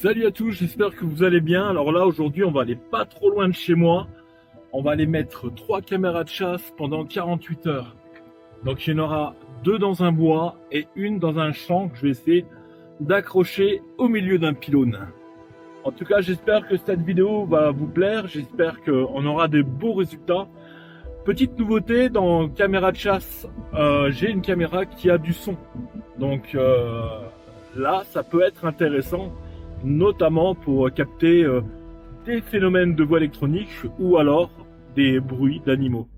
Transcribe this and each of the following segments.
Salut à tous, j'espère que vous allez bien. Alors là, aujourd'hui, on va aller pas trop loin de chez moi. On va aller mettre 3 caméras de chasse pendant 48 heures. Donc il y en aura 2 dans un bois et une dans un champ que je vais essayer d'accrocher au milieu d'un pylône. En tout cas, j'espère que cette vidéo va vous plaire. J'espère qu'on aura de beaux résultats. Petite nouveauté dans caméra de chasse, j'ai une caméra qui a du son. Donc là, ça peut être intéressant, notamment pour capter des phénomènes de voix électronique ou alors des bruits d'animaux.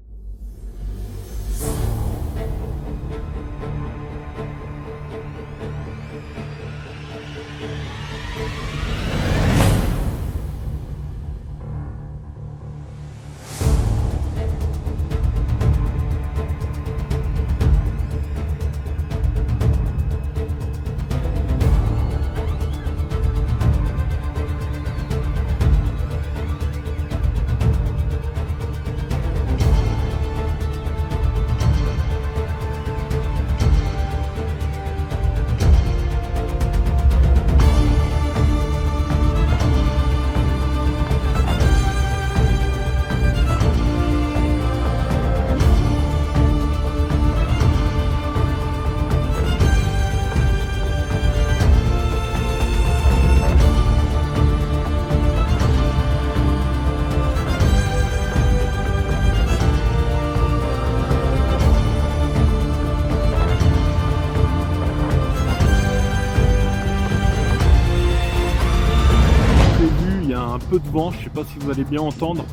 Un peu de vent, je sais pas si vous allez bien entendre.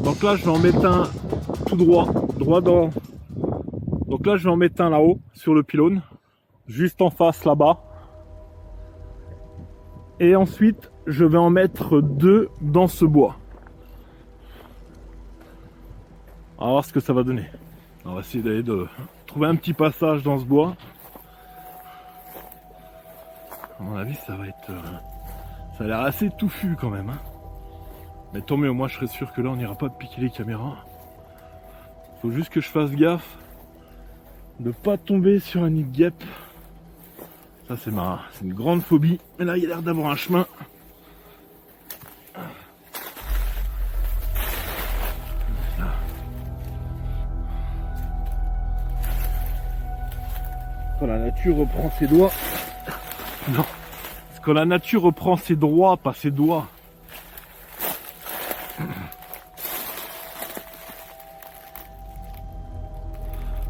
Donc là je vais en mettre un tout droit dans. Donc là je vais en mettre un là-haut sur le pylône, juste en face là-bas. Et ensuite je vais en mettre 2 dans ce bois. On va voir ce que ça va donner. On va essayer d'aller de trouver un petit passage dans ce bois. À mon avis ça va être ça a l'air assez touffu quand même, hein. Mais tant mieux, moi je serais sûr que là on n'ira pas piquer les caméras. Faut juste que je fasse gaffe de pas tomber sur un nid de guêpe. Ça c'est une grande phobie. Mais là il y a l'air d'avoir un chemin. Quand la nature reprend ses doigts. Non. Quand la nature reprend ses droits, pas ses doigts.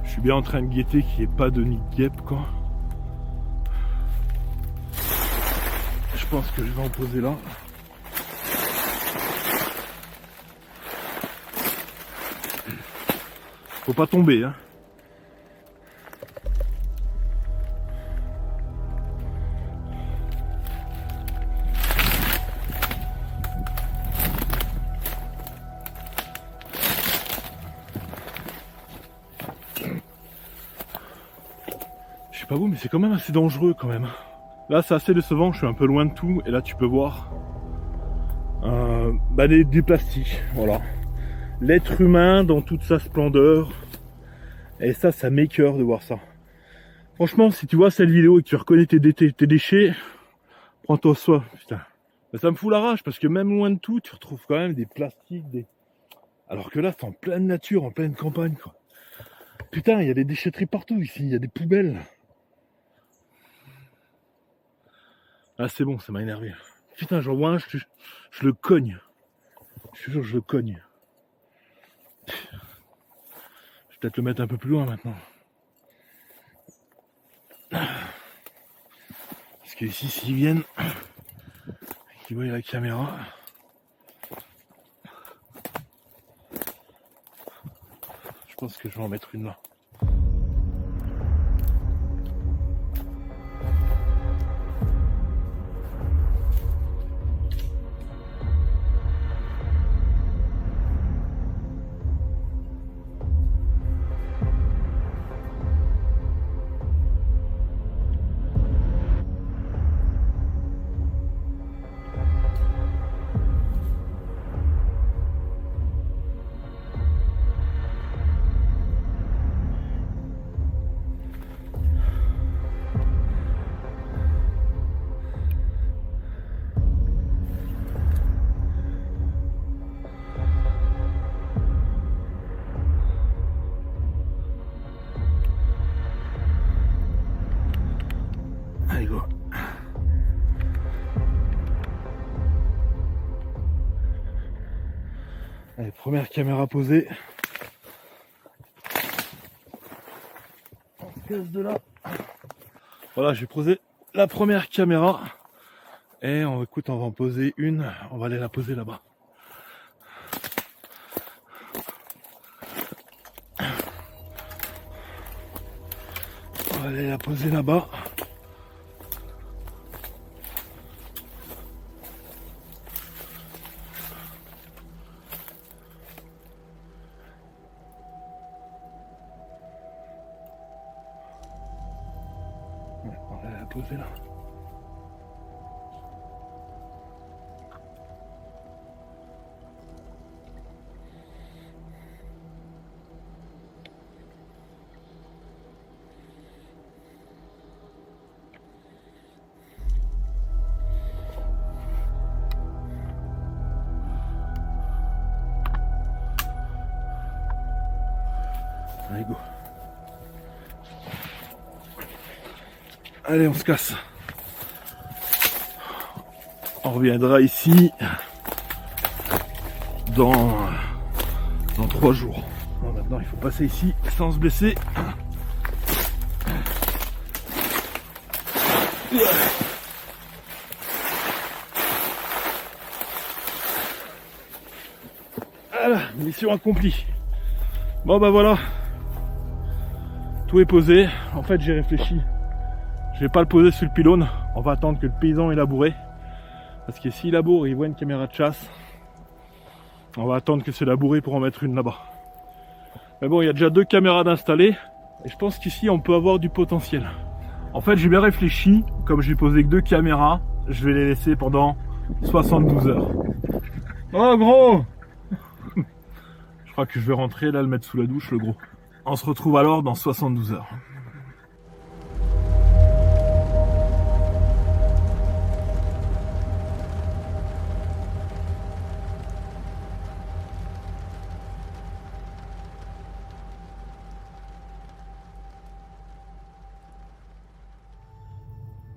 Je suis bien en train de guetter qu'il n'y ait pas de nid de guêpe, quoi. Je pense que je vais en poser là. Faut pas tomber, hein. Je sais pas vous, mais c'est quand même assez dangereux quand même. Là c'est assez décevant, je suis un peu loin de tout et là tu peux voir du plastique, voilà. L'être humain dans toute sa splendeur. Et ça m'écœure de voir ça. Franchement, si tu vois cette vidéo et que tu reconnais tes déchets, prends-toi soin, putain. Mais ça me fout la rage parce que même loin de tout, tu retrouves quand même des plastiques, alors que là c'est en pleine nature, en pleine campagne, quoi. Putain, il y a des déchetteries partout ici, il y a des poubelles. Ah c'est bon, ça m'a énervé. Putain, j'en vois un, je le cogne. Je te jure, je le cogne. Je vais peut-être le mettre un peu plus loin maintenant. Parce que ici, s'ils viennent, qu'ils voient la caméra. Je pense que je vais en mettre une là. Allez, go. Allez, première caméra posée. On se casse de là. Voilà, j'ai posé la première caméra. Et écoute, on va en poser une. On va aller la poser là-bas. On va aller la poser là-bas. On va la poser là. Allez, go. Allez, on se casse. On reviendra ici dans 3 jours. Bon, maintenant, il faut passer ici sans se blesser. Voilà, mission accomplie. Bon, bah voilà. Tout est posé. En fait, j'ai réfléchi. Je vais pas le poser sur le pylône. On va attendre que le paysan ait labouré. Parce que s'il laboure, il voit une caméra de chasse. On va attendre que c'est labouré pour en mettre une là-bas. Mais bon, il y a déjà 2 caméras d'installer. Et je pense qu'ici, on peut avoir du potentiel. En fait, j'ai bien réfléchi. Comme j'ai posé que 2 caméras, je vais les laisser pendant 72 heures. Oh, gros! Je crois que je vais rentrer là, le mettre sous la douche, le gros. On se retrouve alors dans 72 heures.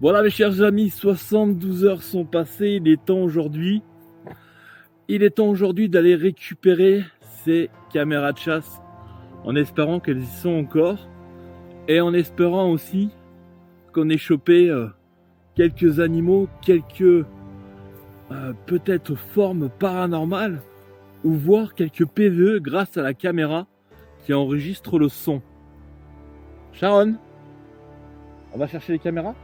Voilà mes chers amis, 72 heures sont passées, il est temps aujourd'hui d'aller récupérer ces caméras de chasse en espérant qu'elles y sont encore et en espérant aussi qu'on ait chopé quelques animaux, quelques peut-être formes paranormales ou voir quelques PVE grâce à la caméra qui enregistre le son. Sharon, on va chercher les caméras ?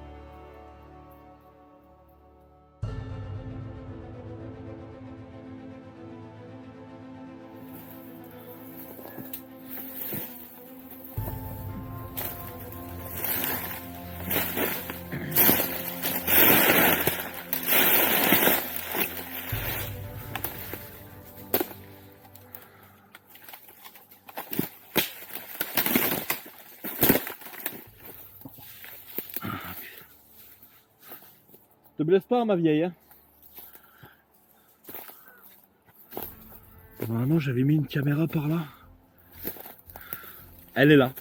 Te blesse pas, ma vieille. Hein. Normalement, j'avais mis une caméra par là. Elle est là.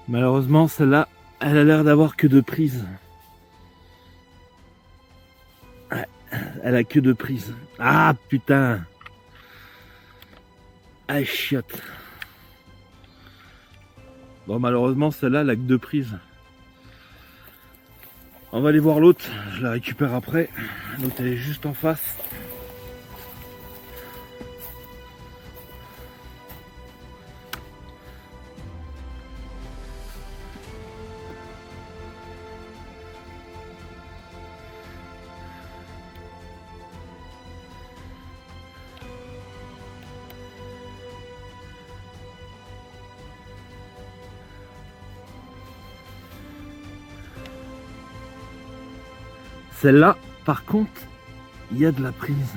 Malheureusement, celle-là, elle a l'air d'avoir que 2 prises. Ouais, elle a que 2 prises. Ah putain. Ah chiotte. Bon, malheureusement, celle-là, elle a que 2 prises. On va aller voir l'autre. Je la récupère après. L'autre, elle est juste en face. Celle-là, par contre, il y a de la prise.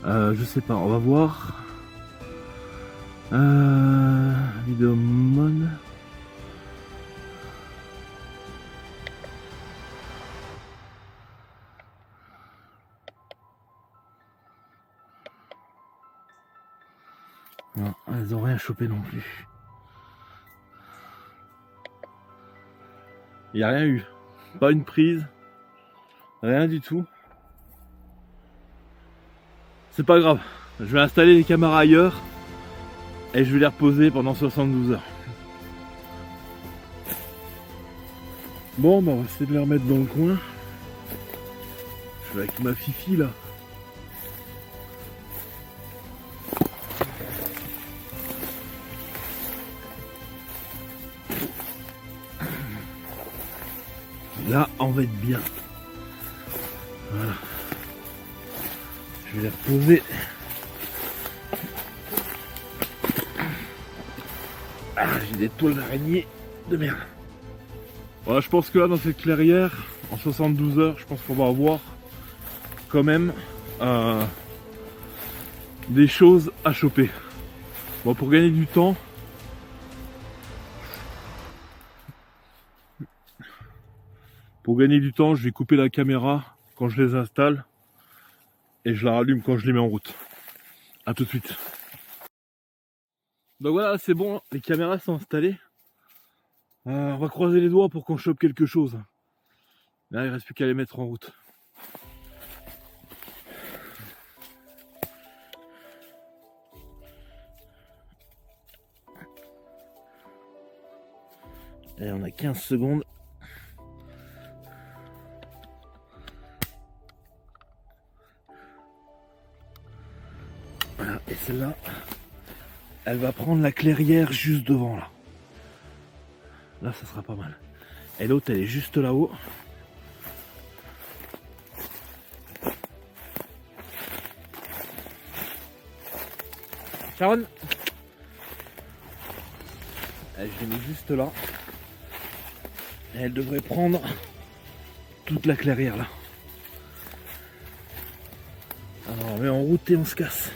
Je sais pas, on va voir. Vidéo mode. Non, elles ont rien chopé non plus. Il n'y a rien eu. Pas une prise. Rien du tout. C'est pas grave. Je vais installer les caméras ailleurs. Et je vais les reposer pendant 72 heures. Bon, bah on va essayer de les remettre dans le coin. Je vais avec ma fifi là. Là, on va être bien. Voilà. Je vais les reposer. Ah, j'ai des toiles d'araignée de merde. Voilà, je pense que là, dans cette clairière, en 72 heures, je pense qu'on va avoir quand même des choses à choper. Bon, pour gagner du temps, je vais couper la caméra quand je les installe et je la rallume quand je les mets en route. A tout de suite. Donc voilà, c'est bon, les caméras sont installées. On va croiser les doigts pour qu'on chope quelque chose. Là, il reste plus qu'à les mettre en route. Et on a 15 secondes. Voilà, et celle-là, elle va prendre la clairière juste devant là. Là, ça sera pas mal. Et l'autre, elle est juste là-haut. Sharon, je l'ai mis juste là. Et elle devrait prendre toute la clairière là. Alors on met en route et on se casse.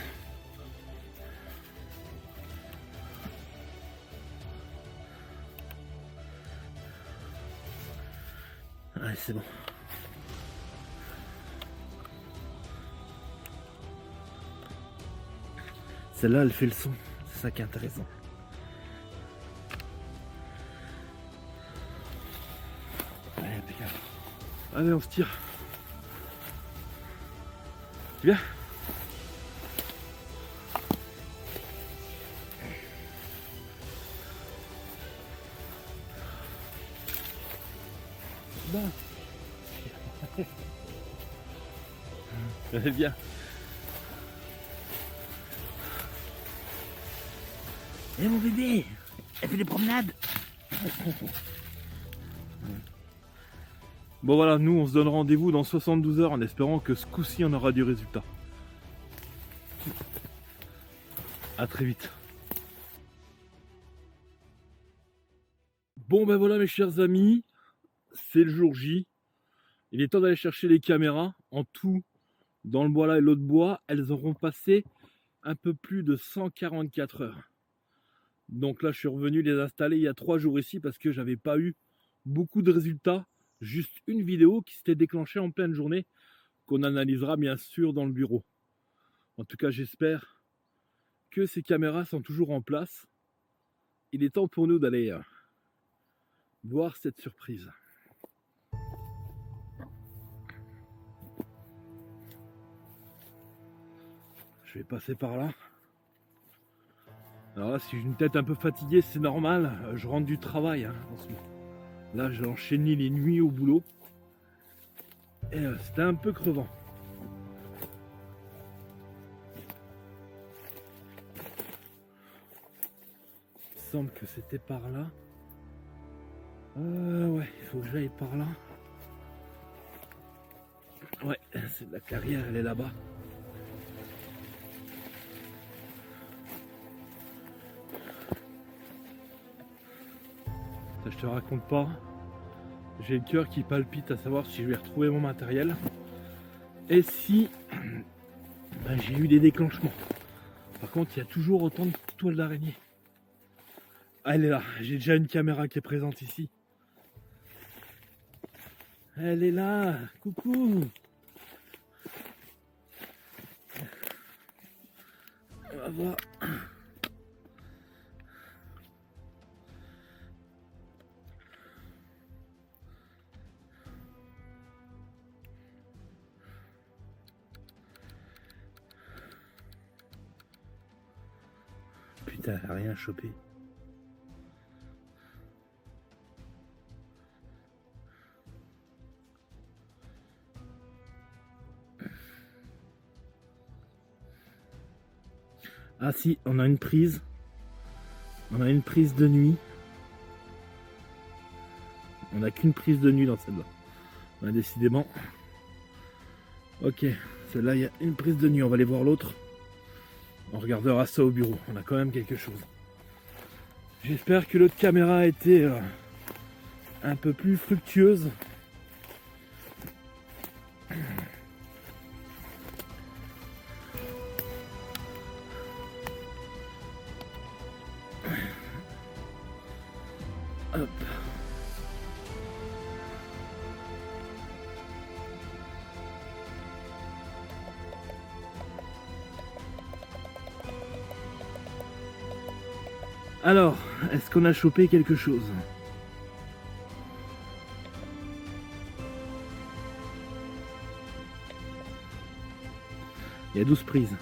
Allez, c'est bon. Celle-là, elle fait le son. C'est ça qui est intéressant. Allez, impeccable. Allez, on se tire. Tu viens ? Bon. Allez, viens. Eh mon bébé, elle fait des promenades. Bon voilà, nous on se donne rendez-vous dans 72 heures en espérant que ce coup-ci on aura du résultat. A très vite. Bon ben voilà mes chers amis, c'est le jour J. Il est temps d'aller chercher les caméras. En tout, dans le bois là et l'autre bois, elles auront passé un peu plus de 144 heures. Donc là je suis revenu les installer il y a 3 jours ici parce que j'avais pas eu beaucoup de résultats. Juste une vidéo qui s'était déclenchée en pleine journée qu'on analysera bien sûr dans le bureau. En tout cas j'espère que ces caméras sont toujours en place. Il est temps pour nous d'aller voir cette surprise. Je vais passer par là. Alors là, si j'ai une tête un peu fatiguée, c'est normal. Je rentre du travail hein, en ce moment. Là, j'ai enchaîné les nuits au boulot. Et c'était un peu crevant. Il semble que c'était par là. Ouais, il faut que j'aille par là. Ouais, c'est la carrière, elle est là-bas. Je te raconte pas. J'ai le cœur qui palpite à savoir si je vais retrouver mon matériel. Et si ben, j'ai eu des déclenchements. Par contre, il y a toujours autant de toiles d'araignée. Ah, elle est là. J'ai déjà une caméra qui est présente ici. Elle est là. Coucou. On va voir. Putain, elle a rien chopé. Ah si, on a une prise. On a une prise de nuit. On n'a qu'une prise de nuit dans celle-là. Ouais, décidément. Ok, celle-là, il y a une prise de nuit. On va aller voir l'autre. On regardera ça au bureau. On a quand même quelque chose. J'espère que l'autre caméra a été un peu plus fructueuse. Hop. Alors, est-ce qu'on a chopé quelque chose? Il y a 12 prises.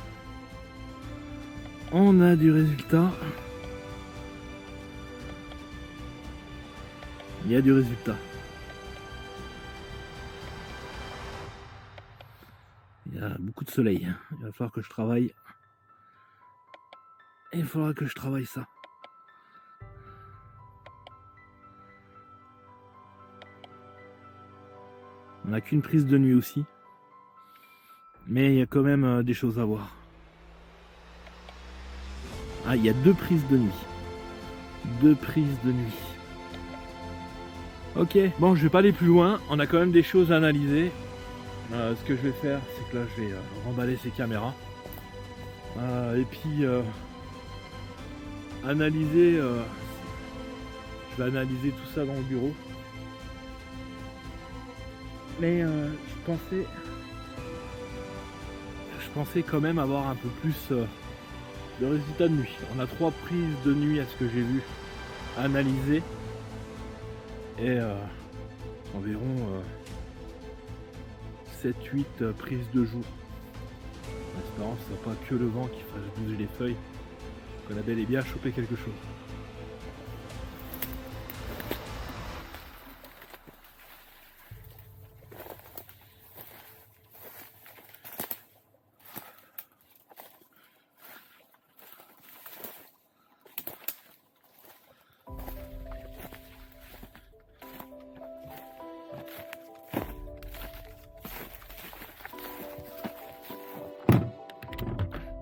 On a du résultat. Il y a du résultat. Il y a beaucoup de soleil. Il va falloir que je travaille. Il faudra que je travaille ça. On n'a qu'une prise de nuit aussi. Mais il y a quand même des choses à voir. Ah, il y a 2 prises de nuit. 2 prises de nuit. Ok, bon, je vais pas aller plus loin. On a quand même des choses à analyser. Ce que je vais faire, c'est que là, je vais remballer ces caméras. Et puis, analyser... je vais analyser tout ça dans le bureau. Mais je pensais quand même avoir un peu plus de résultats de nuit. On a 3 prises de nuit à ce que j'ai vu analyser. Et environ 7-8 prises de jour. En espérant que ce soit pas que le vent qui fasse bouger les feuilles. Qu'on a bel et bien chopé quelque chose.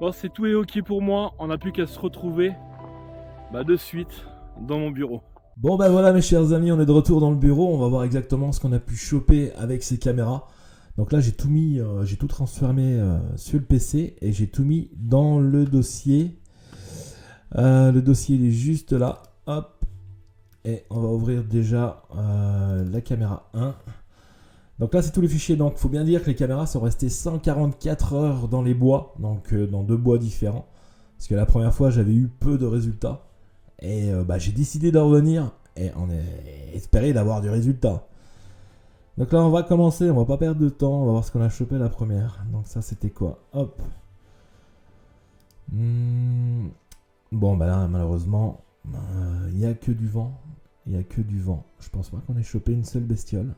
Bon, c'est tout est ok pour moi, on n'a plus qu'à se retrouver de suite dans mon bureau. Bon ben voilà mes chers amis, on est de retour dans le bureau, on va voir exactement ce qu'on a pu choper avec ces caméras. Donc là j'ai tout mis, j'ai tout transformé sur le PC et j'ai tout mis dans le dossier. Le dossier il est juste là, hop, et on va ouvrir déjà la caméra 1. Donc là c'est tous les fichiers, donc il faut bien dire que les caméras sont restées 144 heures dans les bois, donc dans 2 bois différents. Parce que la première fois j'avais eu peu de résultats. Et j'ai décidé d'en revenir et on est espéré d'avoir du résultat. Donc là on va commencer, on va pas perdre de temps, on va voir ce qu'on a chopé la première. Donc ça c'était quoi? Hop. Bon là malheureusement il n'y a que du vent. Il n'y a que du vent. Je pense pas qu'on ait chopé une seule bestiole.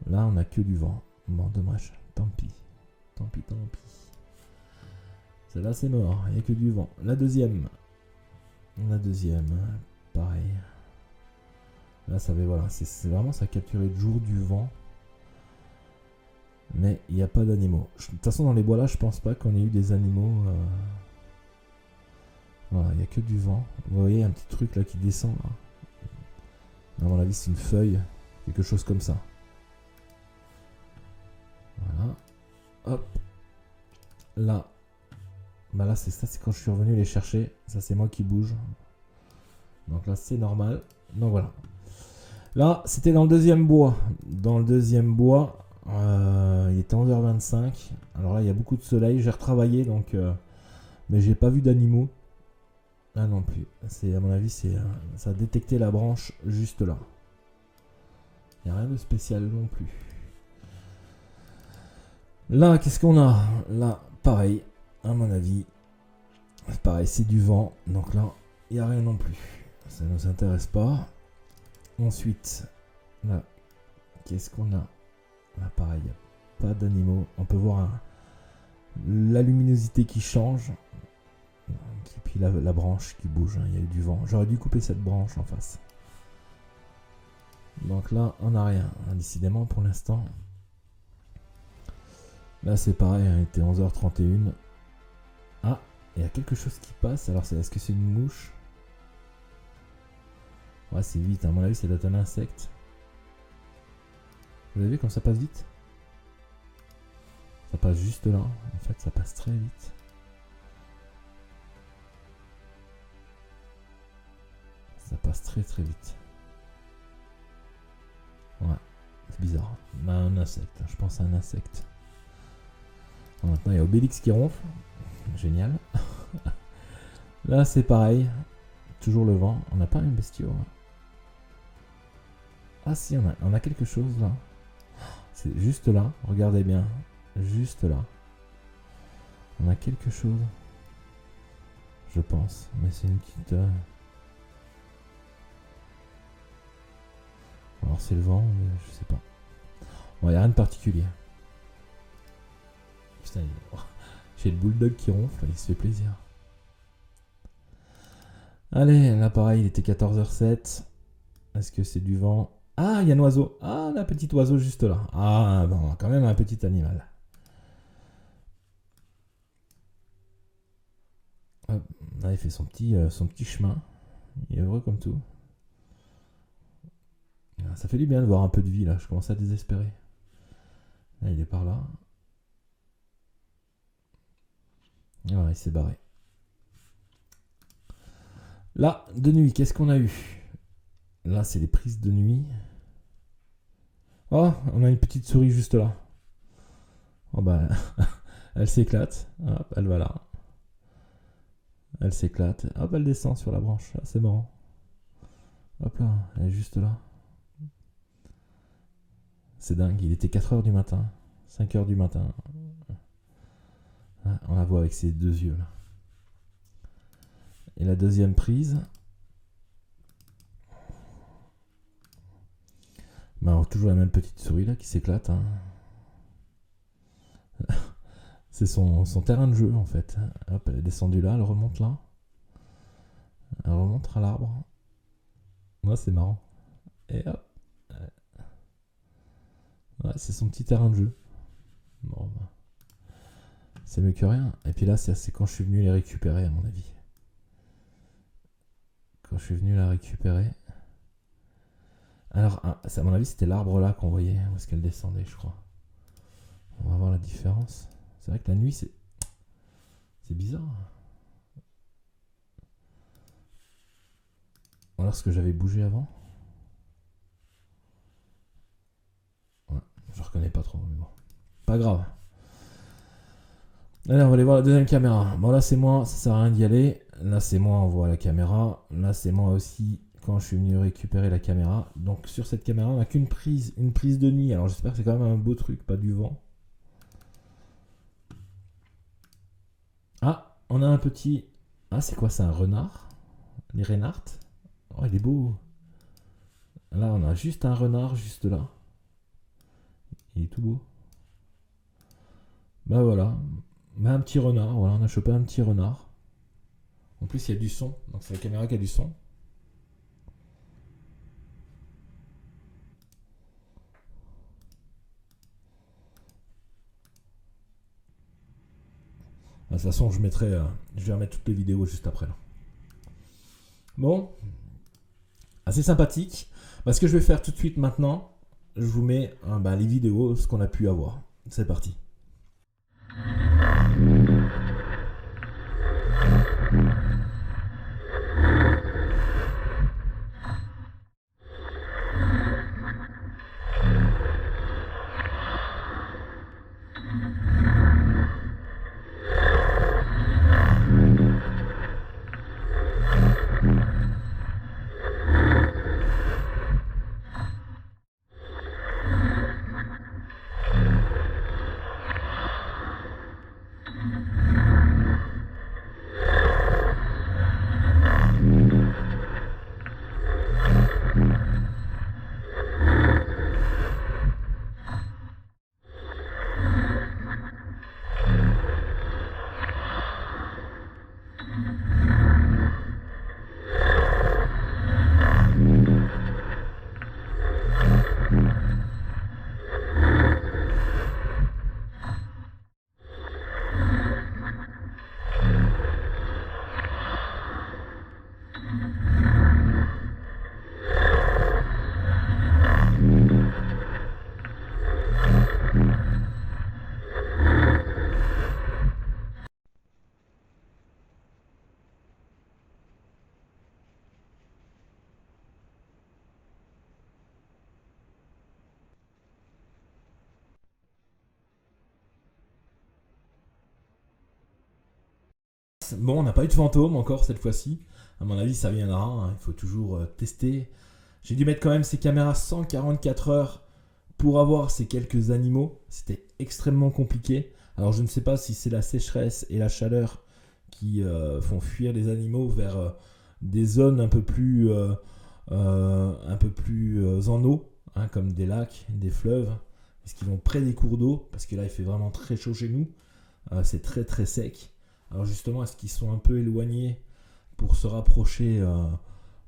Là on a que du vent. Bon dommage, tant pis. Tant pis. Celle-là c'est mort, il n'y a que du vent. La deuxième, pareil. Là ça va, voilà, c'est vraiment ça capturer le jour du vent. Mais il n'y a pas d'animaux. De toute façon dans les bois là je pense pas qu'on ait eu des animaux. Voilà, il n'y a que du vent. Vous voyez un petit truc là qui descend là. À mon avis, c'est une feuille. Quelque chose comme ça. Voilà. Hop. Là. Bah là, c'est ça, c'est quand je suis revenu les chercher. Ça, c'est moi qui bouge. Donc là, c'est normal. Donc voilà. Là, c'était dans le deuxième bois. Dans le deuxième bois, il était 11h25. Alors là, il y a beaucoup de soleil. J'ai retravaillé, donc... mais j'ai pas vu d'animaux. Là non plus. C'est, à mon avis, c'est ça a détecté la branche juste là. Il n'y a rien de spécial non plus. Là, qu'est-ce qu'on a? Là, pareil. À mon avis, pareil, c'est du vent. Donc là, il n'y a rien non plus. Ça ne nous intéresse pas. Ensuite, là, qu'est-ce qu'on a? Là, pareil, pas d'animaux. On peut voir la luminosité qui change. Et puis la branche qui bouge. Il y a eu du vent. J'aurais dû couper cette branche en face. Donc là, on n'a rien. Décidément, pour l'instant. Là, c'est pareil. Il était 11h31. Ah, il y a quelque chose qui passe. Alors, est-ce que c'est une mouche? Ouais, c'est vite. À mon avis, ça doit être un insecte. Vous avez vu comme ça passe vite? Ça passe juste là. En fait, ça passe très vite. Ça passe très très vite. Ouais, c'est bizarre. Un insecte. Je pense à un insecte. Bon, maintenant, il y a Obélix qui ronfle. Génial. Là, c'est pareil. Toujours le vent. On n'a pas un bestiau. Hein. Ah si, on a quelque chose là. C'est juste là. Regardez bien. Juste là. On a quelque chose. Je pense. Mais c'est une petite... Alors c'est le vent, mais je sais pas. Bon, il n'y a rien de particulier. Putain, j'ai le bulldog qui ronfle, il se fait plaisir. Allez, là pareil, il était 14h07. Est-ce que c'est du vent? Ah, il y a un oiseau. Ah, un petit oiseau juste là. Ah, bon, quand même un petit animal. Hop, là, il fait son petit chemin. Il est heureux comme tout. Ça fait du bien de voir un peu de vie là, je commence à désespérer. Là, il est par là. Et voilà, il s'est barré. Là, de nuit, qu'est-ce qu'on a eu? Là, c'est les prises de nuit. Oh, on a une petite souris juste là. Oh bah, elle s'éclate. Hop, elle va là. Elle s'éclate. Hop, elle descend sur la branche. Ah, c'est marrant. Hop là, elle est juste là. C'est dingue, il était 4h du matin. 5h du matin. Ah, on la voit avec ses deux yeux là. Et la deuxième prise. Bah, toujours la même petite souris là qui s'éclate. Hein. C'est son terrain de jeu en fait. Hop, elle est descendue là, elle remonte là. Elle remonte à l'arbre. Ouais, c'est marrant. Et hop. Ouais, c'est son petit terrain de jeu. Bon, bah. C'est mieux que rien. Et puis là, c'est quand je suis venu les récupérer, à mon avis. Quand je suis venu la récupérer. Alors, à mon avis, c'était l'arbre là qu'on voyait. Où est-ce qu'elle descendait, je crois. On va voir la différence. C'est vrai que la nuit, c'est bizarre. Ou alors ce que j'avais bougé avant. Ouais, je reconnais pas trop, mais bon. Pas grave. Allez, on va aller voir la deuxième caméra. Bon, là, c'est moi, ça sert à rien d'y aller. Là, c'est moi, on voit la caméra. Là, c'est moi aussi, quand je suis venu récupérer la caméra. Donc, sur cette caméra, on n'a qu'une prise, une prise de nuit. Alors, j'espère que c'est quand même un beau truc, pas du vent. Ah, on a un petit... Ah, c'est quoi, c'est un renard? Les renards? Oh, il est beau. Là, on a juste un renard, juste là. Il est tout beau. Bah voilà. Bah, un petit renard, voilà, on a chopé un petit renard. En plus, il y a du son. Donc, c'est la caméra qui a du son. De toute façon, je vais remettre toutes les vidéos juste après. Là. Bon. assez sympathique. Ce que je vais faire tout de suite maintenant, je vous mets les vidéos, ce qu'on a pu avoir. C'est parti. Bon, on n'a pas eu de fantôme encore cette fois-ci. À mon avis, ça viendra. Hein. Il faut toujours tester. J'ai dû mettre quand même ces caméras 144 heures pour avoir ces quelques animaux. C'était extrêmement compliqué. Alors, je ne sais pas si c'est la sécheresse et la chaleur qui font fuir les animaux vers des zones un peu plus en eau, hein, comme des lacs, des fleuves. Est-ce qu'ils vont près des cours d'eau? Parce que là, il fait vraiment très chaud chez nous. C'est très très sec. Alors justement, est-ce qu'ils sont un peu éloignés pour se rapprocher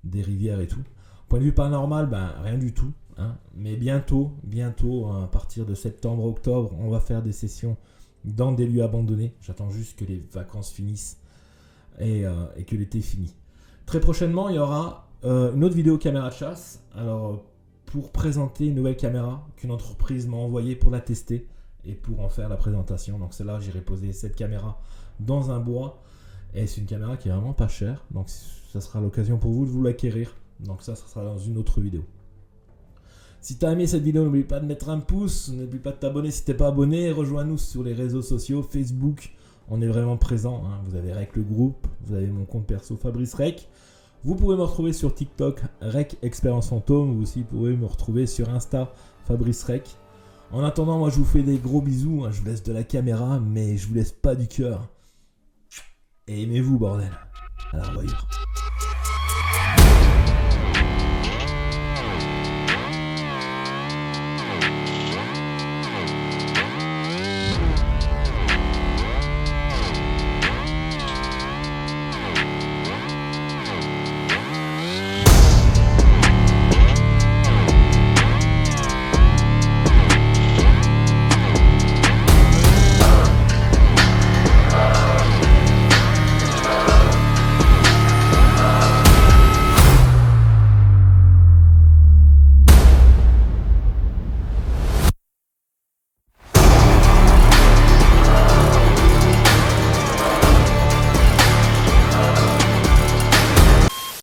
des rivières et tout? Point de vue paranormal, rien du tout. Hein. Mais bientôt, à partir de septembre-octobre, on va faire des sessions dans des lieux abandonnés. J'attends juste que les vacances finissent et que l'été finisse. Très prochainement, il y aura une autre vidéo caméra de chasse. Alors, pour présenter une nouvelle caméra qu'une entreprise m'a envoyée pour la tester et pour en faire la présentation. Donc celle-là, j'irai poser cette caméra dans un bois et c'est une caméra qui est vraiment pas chère, donc ça sera l'occasion pour vous de vous l'acquérir. Donc ça sera dans une autre vidéo. Si tu as aimé cette vidéo, n'oublie pas de mettre un pouce, n'oublie pas de t'abonner si tu n'es pas abonné, rejoins-nous sur les réseaux sociaux, Facebook, on est vraiment présent, hein. Vous avez Rec le groupe, vous avez mon compte perso Fabrice Rec, vous pouvez me retrouver sur TikTok Rec Expérience Fantôme, vous aussi pouvez me retrouver sur Insta Fabrice Rec. En attendant, moi je vous fais des gros bisous, hein. Je vous laisse de la caméra, mais je vous laisse pas du cœur. Et aimez-vous, bordel. À la revoyure.